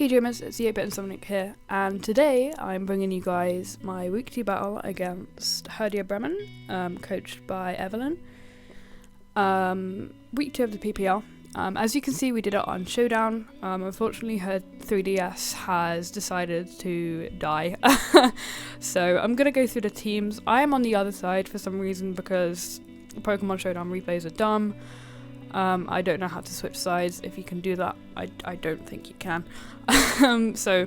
Hey Dreamers, it's the 8-Bit and Sonic here, and today I'm bringing you guys my week 2 battle against Herdier Bremen, coached by Evelyn. Week 2 of the PPL. As you can see, we did it on Showdown. Unfortunately, her 3DS has decided to die. So I'm going to go through the teams. I am on the other side for some reason because Pokemon Showdown replays are dumb. I don't know how to switch sides. If you can do that, I don't think you can. So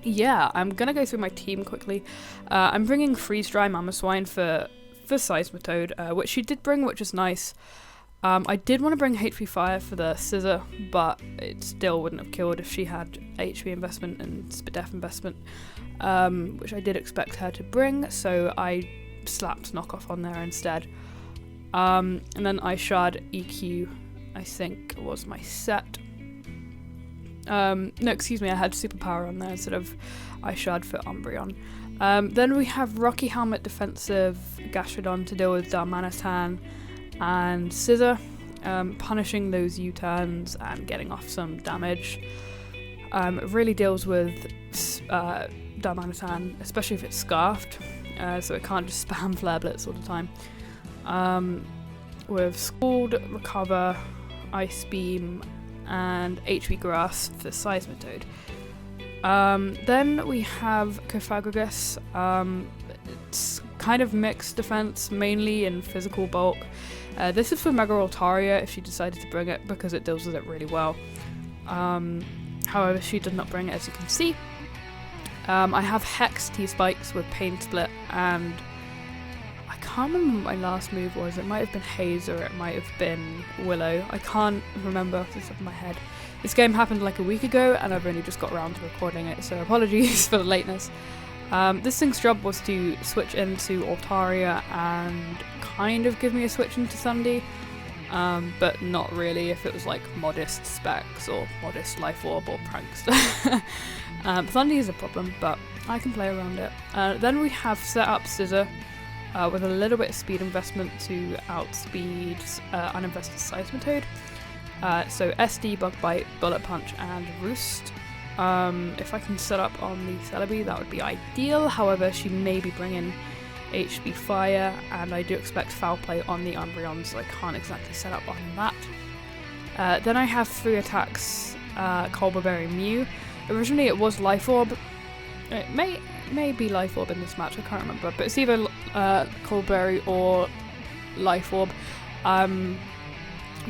yeah, I'm gonna go through my team quickly. I'm bringing Freeze Dry Mamoswine for Seismitoad, which she did bring, which is nice. I did want to bring HP Fire for the Scissor, but it still wouldn't have killed if she had HP investment and Spidef investment, which I did expect her to bring, so I slapped Knockoff on there instead. And then I Shard EQ, I think, was my set. No, excuse me, I had Superpower on there instead of I Shard for Umbreon. Then we have Rocky Helmet Defensive Gastrodon to deal with Darmanitan and Scissor, punishing those U-turns and getting off some damage. It really deals with Darmanitan, especially if it's Scarfed, so it can't just spam Flare Blitz all the time. With Scald, Recover, Ice Beam, and HP Grass for Seismitoad. Then we have Cofagrigus. It's kind of mixed defense, mainly in physical bulk. This is for Mega Altaria if she decided to bring it, because it deals with it really well. However, she did not bring it, as you can see. I have Hex T-Spikes with Pain Split, and I can't remember what my last move was. It might have been Haze or it might have been Willow. I can't remember off the top of my head. This game happened like a week ago and I've only just got around to recording it, so apologies for the lateness. This thing's job was to switch into Altaria and kind of give me a switch into Thundy, but not really if it was like modest Specs or modest Life Orb or Prankster. Thundy is a problem, but I can play around it. Then we have set up Scissor, with a little bit of speed investment to outspeed uninvested Seismitoad. So SD, Bug Bite, Bullet Punch, and Roost. If I can set up on the Celebi, that would be ideal. However, she may be bringing HP Fire, and I do expect Foul Play on the Umbreon, so I can't exactly set up on that. Then I have 3 attacks, Colberberry Mew. Originally it was Life Orb. It may be Life Orb in this match, I can't remember, but it's either Colberry or Life Orb,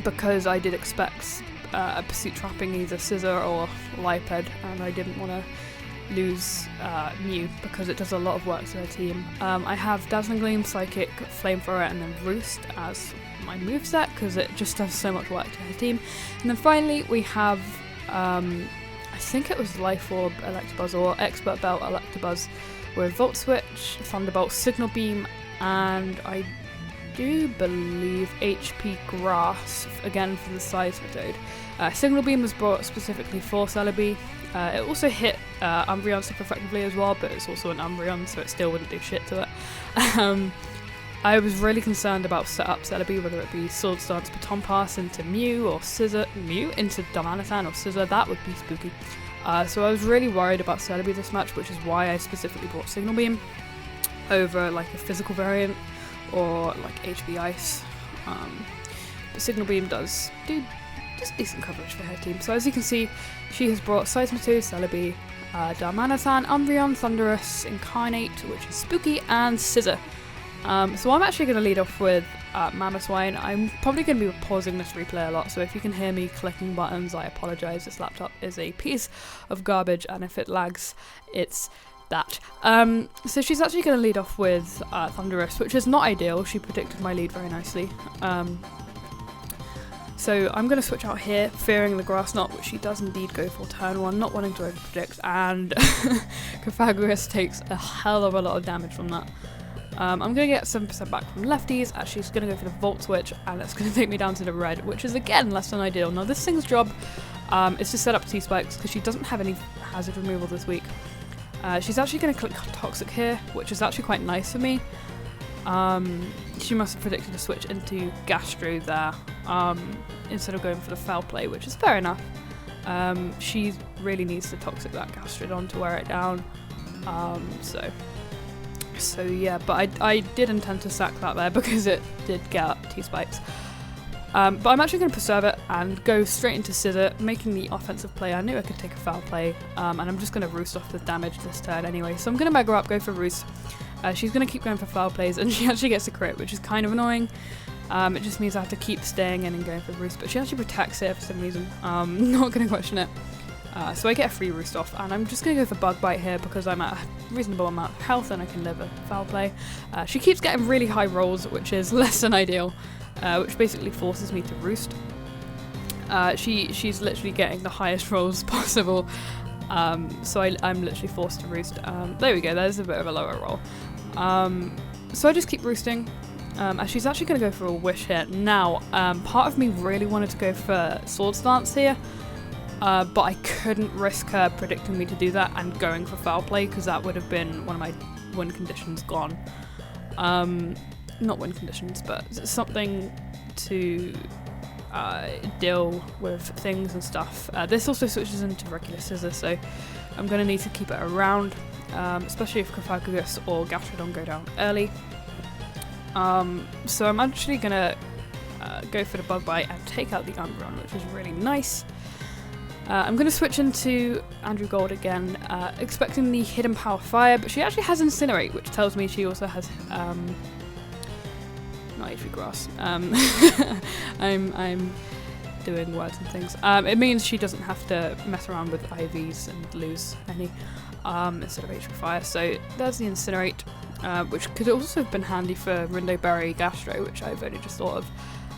because I did expect a Pursuit Trapping either Scissor or Liped, and I didn't want to lose Mew because it does a lot of work to her team. I have Dazzling Gleam, Psychic, Flamethrower, and then Roost as my moveset because it just does so much work to her team. And then finally we have I think it was Life Orb Electabuzz or Expert Belt Electabuzz with Volt Switch, Thunderbolt, Signal Beam, and I do believe HP Grass, again for the Seismitoad. Signal Beam was brought specifically for Celebi. It also hit Umbreon super effectively as well, but it's also an Umbreon, so it still wouldn't do shit to it. I was really concerned about setup Celebi, whether it be Swords Dance Baton Pass into Mew or Scissor, Mew into Darmanitan or Scissor, that would be spooky. So I was really worried about Celebi this match, which is why I specifically brought Signal Beam over like a physical variant or like HP Ice. But Signal Beam does do just decent coverage for her team. So as you can see, she has brought Seismitoad, Celebi, Darmanitan, Umbreon, Thundurus, Incarnate, which is spooky, and Scissor. So I'm actually going to lead off with Mamoswine. I'm probably going to be pausing this replay a lot, so if you can hear me clicking buttons, I apologise. This laptop is a piece of garbage, and if it lags, it's that. So she's actually going to lead off with Thundurus, which is not ideal. She predicted my lead very nicely. So I'm going to switch out here, fearing the Grass Knot, which she does indeed go for turn 1, not wanting to overpredict, and Cofagrigus takes a hell of a lot of damage from that. I'm going to get 7% back from lefties, actually she's going to go for the Volt Switch, and it's going to take me down to the red, which is again less than ideal. Now this thing's job is to set up T-Spikes, because she doesn't have any hazard removal this week. She's actually going to click Toxic here, which is actually quite nice for me. She must have predicted a switch into Gastro there, instead of going for the Foul Play, which is fair enough. She really needs to toxic that Gastrodon to wear it down. So yeah, but I did intend to sack that there because it did get up T-Spikes. But I'm actually going to preserve it and go straight into Scissor, making the offensive play. I knew I could take a foul play, and I'm just going to roost off the damage this turn anyway. So I'm going to Mega Up, go for Roost. She's going to keep going for foul plays, and she actually gets a crit, which is kind of annoying. It just means I have to keep staying in and going for Roost, but she actually protects it for some reason. Not going to question it. So I get a free Roost off, and I'm just going to go for Bug Bite here because I'm at a reasonable amount of health and I can live a foul play. She keeps getting really high rolls, which is less than ideal. Which basically forces me to roost. She's literally getting the highest rolls possible, so I'm literally forced to roost. There we go, there's a bit of a lower roll. So I just keep roosting, and she's actually going to go for a Wish here. Now, part of me really wanted to go for Sword Stance here, but I couldn't risk her predicting me to do that and going for foul play, because that would have been one of my win conditions gone. Not win conditions, but something to deal with things and stuff. This also switches into regular Scissor, so I'm going to need to keep it around, especially if Cophagus or Gastrodon go down early. So I'm actually going to go for the Bug Bite and take out the Umbreon, which is really nice. I'm going to switch into Andrew Gold again, expecting the Hidden Power Fire, but she actually has Incinerate, which tells me she also has not HP Grass. I'm doing words and things. It means she doesn't have to mess around with IVs and lose any instead of HP Fire. So there's the Incinerate, which could also have been handy for Rindo Berry Gastro, which I've only just thought of.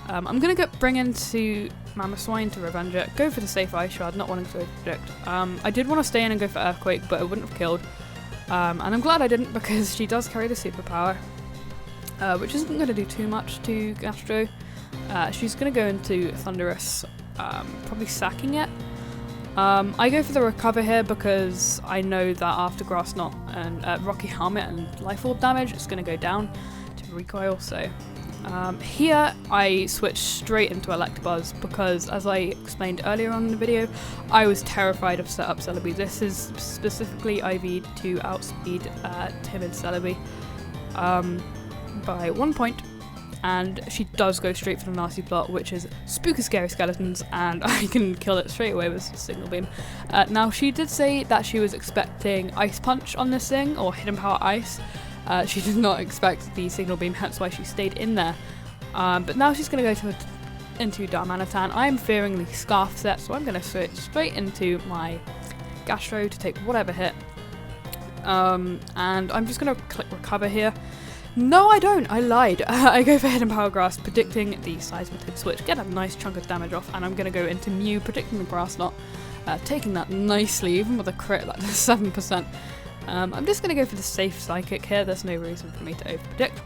I'm going to bring into Mamoswine to revenge it, go for the safe Ice Shard, not wanting to predict. I did want to stay in and go for Earthquake, but it wouldn't have killed. And I'm glad I didn't, because she does carry the superpower. Which isn't going to do too much to Gastro. She's going to go into Thunderous, probably sacking it. I go for the Recover here because I know that after Grass Knot and Rocky Helmet and Life Orb damage, it's going to go down to Recoil. So here I switch straight into Electabuzz because, as I explained earlier on in the video, I was terrified of Setup Celebi. This is specifically IV to outspeed Timid Celebi. By 1 point, and she does go straight for the nasty plot, which is Spooky Scary Skeletons, and I can kill it straight away with Signal Beam. Now, she did say that she was expecting Ice Punch on this thing, or Hidden Power Ice. She did not expect the Signal Beam, hence why she stayed in there. But now she's going to go into Darmanitan. I'm fearing the Scarf set, so I'm going to switch straight into my Gastro to take whatever hit. And I'm just going to click Recover here. No, I don't. I lied. I go for Hidden Power Grass, predicting the Seismitoad switch, get a nice chunk of damage off, and I'm going to go into Mew, predicting the Grass Knot, taking that nicely, even with a crit, that does 7%. I'm just going to go for the safe Psychic here. There's no reason for me to over-predict.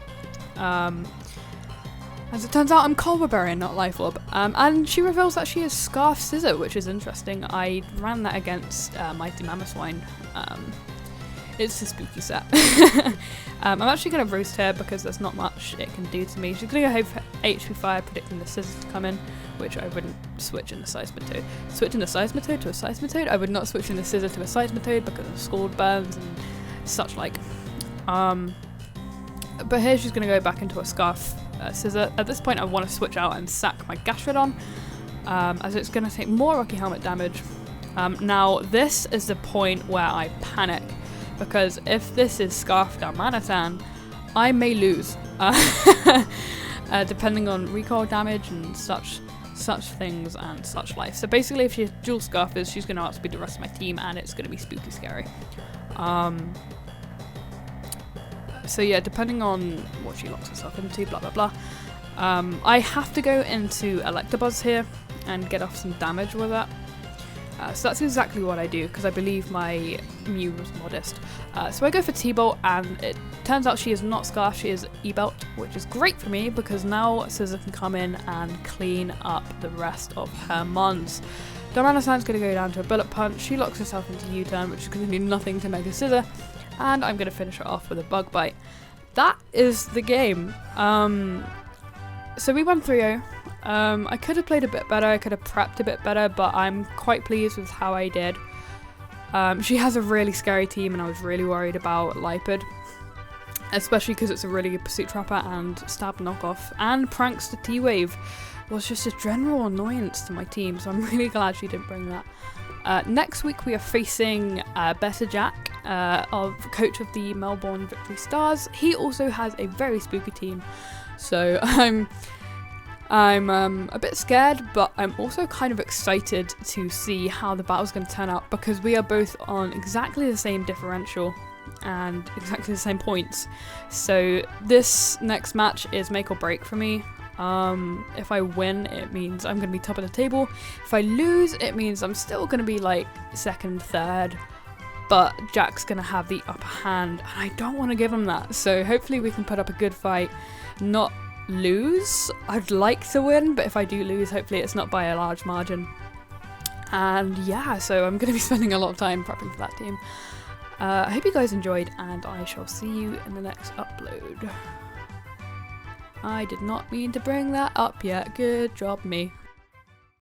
As it turns out, I'm Colbur Berry and not Life Orb. And she reveals that she is Scarf Scissor, which is interesting. I ran that against Mighty Mamoswine. It's a spooky set. I'm actually going to Roost here because there's not much it can do to me. She's going to go for HP Fire, predicting the Scissors to come in, which I wouldn't switch in the Seismitoad. Switching the Seismitoad to a Seismitoad? I would not switch in the Scissor to a Seismitoad because of Scald Burns and such like. But here she's going to go back into a Scarf Scissor. At this point I want to switch out and sack my Gastrodon, as it's going to take more Rocky Helmet damage. Now this is the point where I panic, because if this is Scarf Darmanitan, I may lose, depending on recoil damage and such things and such life. So basically, if she dual Scarfers, she's going to outspeed the rest of my team, and it's going to be spooky scary. So yeah, depending on what she locks herself into, blah blah blah. I have to go into Electabuzz here and get off some damage with that. So that's exactly what I do, because I believe my Mew was modest. So I go for T-Bolt, and it turns out she is not Scarf, she is E-Belt, which is great for me, because now Scissor can come in and clean up the rest of her mons. Darmanitan's going to go down to a Bullet Punch, she locks herself into U-Turn, which is going to do nothing to Mega Scissor, and I'm going to finish her off with a Bug Bite. That is the game. So we won 3-0. I could have played a bit better, I could have prepped a bit better, but I'm quite pleased with how I did. She has a really scary team and I was really worried about Lipid, especially because it's a really good Pursuit Trapper and Stab Knockoff, and Prankster T-Wave was just a general annoyance to my team, so I'm really glad she didn't bring that. Next week we are facing Better Jack, coach of the Melbourne Victory Stars. He also has a very spooky team, so I'm a bit scared, but I'm also kind of excited to see how the battle's going to turn out, because we are both on exactly the same differential and exactly the same points. So this next match is make or break for me. If I win, it means I'm going to be top of the table. If I lose, it means I'm still going to be like second, third, but Jack's going to have the upper hand, and I don't want to give him that. So hopefully we can put up a good fight, not lose. I'd like to win, but if I do lose, hopefully it's not by a large margin. And yeah, so I'm going to be spending a lot of time prepping for that team. I hope you guys enjoyed, and I shall see you in the next upload. I did not mean to bring that up yet. Good job, me.